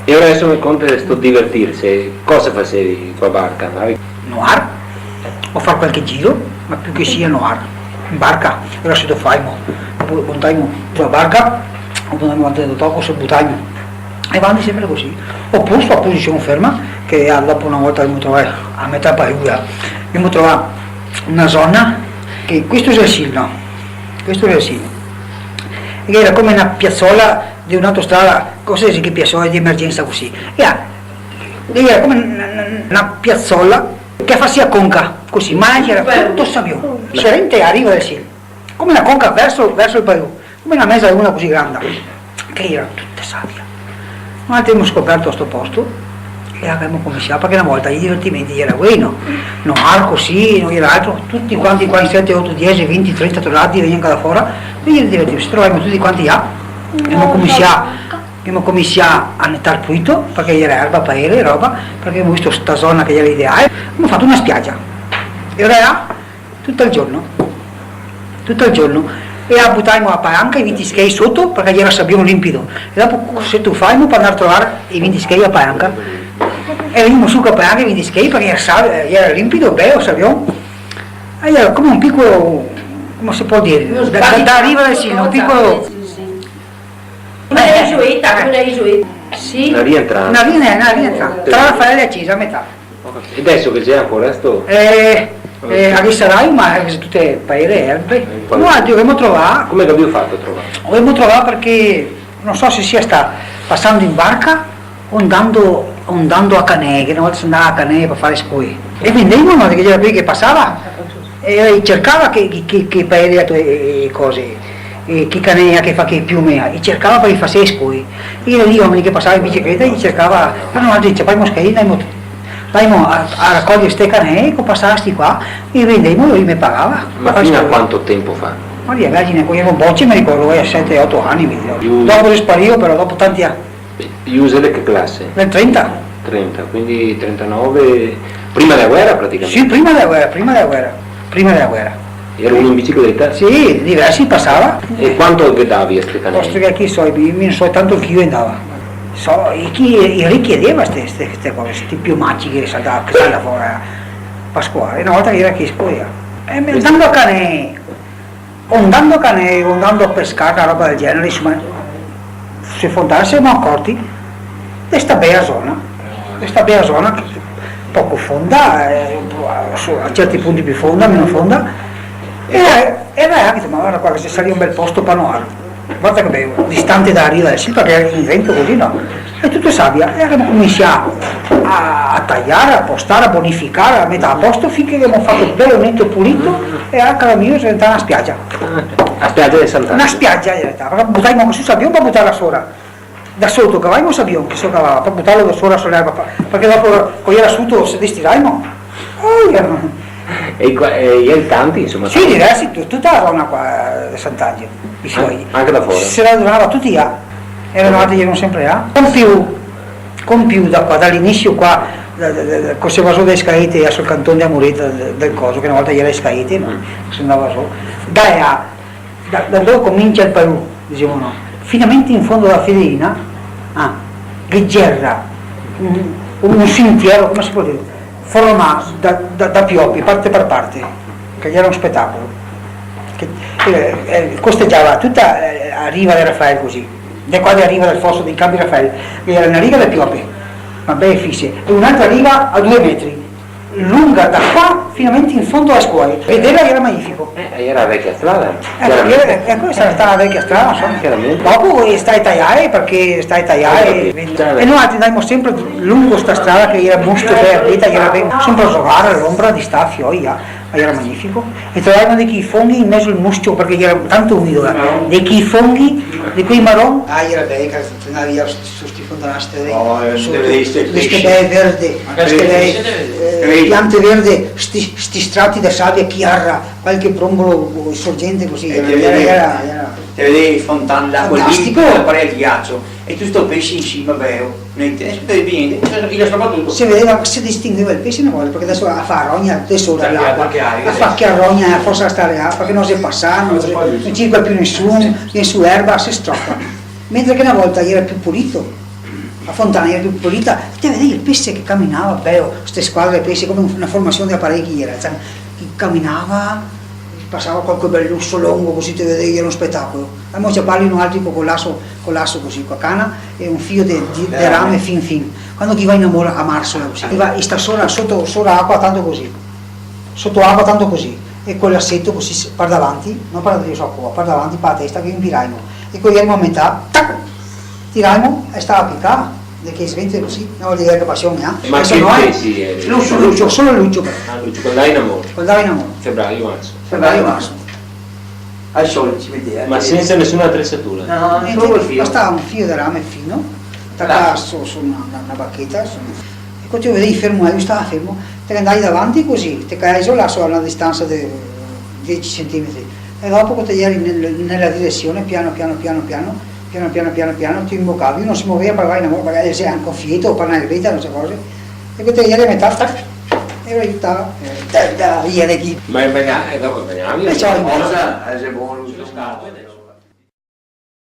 E ora adesso nel contesto divertirsi, cosa facevi con la barca? Noir, o fare qualche giro, ma più che sia noir, in barca, ora se lo famo, montiamo sulla barca, o andiamo avanti da tocco, se buttiamo, e vanno sempre così. Oppure a posizione ferma, che dopo una volta abbiamo trovato a metà Paiuia, abbiamo trovato una zona, che questo è il Silno, che era come una piazzola di un'autostrada, cosa si chiama piazzola di emergenza così, era come una piazzola che faceva conca, così, ma era tutto sabbio, serente arriva del Silno, come una conca verso il Paiù, come una mesa di una così grande, che era tutta sabbia. Noi abbiamo scoperto questo posto e abbiamo cominciato, perché una volta i divertimenti era bueno, non arco sì, non era altro, tutti quanti qua in 7, 8, 10, 20, 30 tornati venivano da fuori, quindi ci trovavamo tutti quanti là, abbiamo cominciato a nettare puito, perché era erba, paere, roba, perché abbiamo visto questa zona che era ideale, abbiamo fatto una spiaggia, e ora là tutto il giorno, e la buttiamo a palanca i 20 skate sotto perché era sabbione limpido e dopo se tu fai per andare a trovare i 20 skate a palanca e venimmo su a palanca i 20 skate perché era limpido, bello, sabbione e era come un piccolo, come si può dire, da riva del Silno, un piccolo una isoetta, sì. Una via entrata. Una via tra Raffaele e Accisa a metà. E adesso che c'è ancora questo? A Sarai, ma tutte paere erbe. Noi abbiamo trovato. Come abbiamo fatto a trovare? Abbiamo trovato perché non so se sta passando in barca o andando a Canè, che una volta si andava a Canè per fare scoi. E vendevano che c'era qui che passava e cercava che paere e cose, che Canè che fa che piume, e cercava per fare scoi. E gli uomini che passavano in bicicletta gli cercava, ma non dice, poi moschei, andiamo a raccogliere queste canne, passasti qua e vendevamo e mi pagava. Ma fino a quanto tempo fa? Ma lì immagina, con un bocce mi ricordo, a 7-8 anni, dopo che sparivo però dopo tanti anni. Usele che classe? Nel 30. 30, quindi 39, prima della guerra praticamente? Sì, prima della guerra. Ero in bicicletta? Sì, diversi passava. E quanto vedavi queste canne? Ostri che chi so, non so tanto chi io andava. Chi richiedeva queste cose, questi piumacci che saltava fuori a Pasquale, una volta che era che scoia. Andando a Canè, andando a pescare, una roba del genere, insomma, se fontare siamo accorti di questa bella zona, poco fonda, a certi punti più fonda, meno fonda, e anche, ma guarda qua che se salì un bel posto panoaro. Guarda che bello, distante da riva del Silva, che era in vento così, no? E tutto sabbia, e abbiamo cominciato a tagliare, a postare, a bonificare, a mettere a posto finché abbiamo fatto bello netto pulito e a casa mia è diventata una spiaggia. La spiaggia di Sant'Angelo? Una spiaggia in realtà, perché buttiamo su sabbione per buttarla sopra. Da sotto cavavamo sabbione che soccavava, per buttarlo da sopra sull'erba, perché dopo quando era asciutto se destiravamo. E i tanti insomma? Sì, diversi, tutta la zona qua di Sant'Angelo, i suoi. Anche da fuori? Se la donava tutti là, erano sempre là. Con più da qua, dall'inizio qua, con se va su dai scaiti sul cantone di Amureta del coso, che una volta era scaiti, no? Si andava su. Da dove comincia il Perù, diciamo no, finamente in fondo alla Federina, Gherra, un sentiero, come si può dire? Formato da pioppi, parte per parte, che era un spettacolo, che costeggiava tutta a riva di Raffaele così, da qua a riva del fosso dei Campi Raffaele, era una riva da pioppi, ma belle fisse, e un'altra riva a 2 metri, lunga da qua finalmente in fondo alla scuola, vederla era magnifico. Era la vecchia strada? Questa era la vecchia strada, dopo stai tagliare perché e noi andavamo sempre lungo questa strada che era musto verde, era sempre a giocare all'ombra di sta fioia, era magnifico, e trovavamo dei funghi in mezzo al muschio perché era tanto umido, dei funghi, di quei marron. Era bello che andavi su sti fondanaste, queste belle verde, piante verde, sti strati da sabbia chiara, qualche brombolo sorgente così, era te vedevi fontane d'acqua lì con la parete di ghiaccio e tu sto pesce in cima bello, non si distingueva il pesce una volta perché adesso a fare rogna adesso l'acqua a fare che rogna forse a stare là perché non si passa, non circola più nessuno erba si stroppa, mentre che una volta era più pulito la fontana era più pulita, te vedi il pesce che camminava, bello, queste squadre di pesci come una formazione di apparecchi era, cioè, che camminava, passava qualche bel lusso lungo così te vedevi, era un spettacolo. E ora ci parli un altro con l'asso così, con la canna e un filo di rame fin. Quando chi va in amore a marzo così, chi va e sta sotto acqua tanto così, sotto acqua tanto così, e con l'assetto così per davanti, non per davanti per la testa che impiraimo, e poi arriviamo a metà, tac, tiraimo e stava a piccare, perché svente così, non vuol dire che passione ha. Ma che mesi? Lucio, solo Lucio però. Ah, Lucio, quando dai in amore? Quando andava in amore. Febbraio, marzo. Al solito ci vedeva. Ma senza nessuna attrezzatura? No, Niente, solo il filo. bastava un filo di rame fino, attaccato su una bacchetta, e quando io vedevi fermo, io stavo fermo, te andai davanti così, te cadevi solo a una distanza di 10 cm, e dopo che te eri nella direzione, piano, ti imboccavi, uno si muoveva per vai in amore, magari sei anche confieto o per una grida, non so cose, e che te eri a metà, tac, e aiutava, via di chi. Ma è bagnato, dopo bagnavi? E ciao, Cosa? È buono.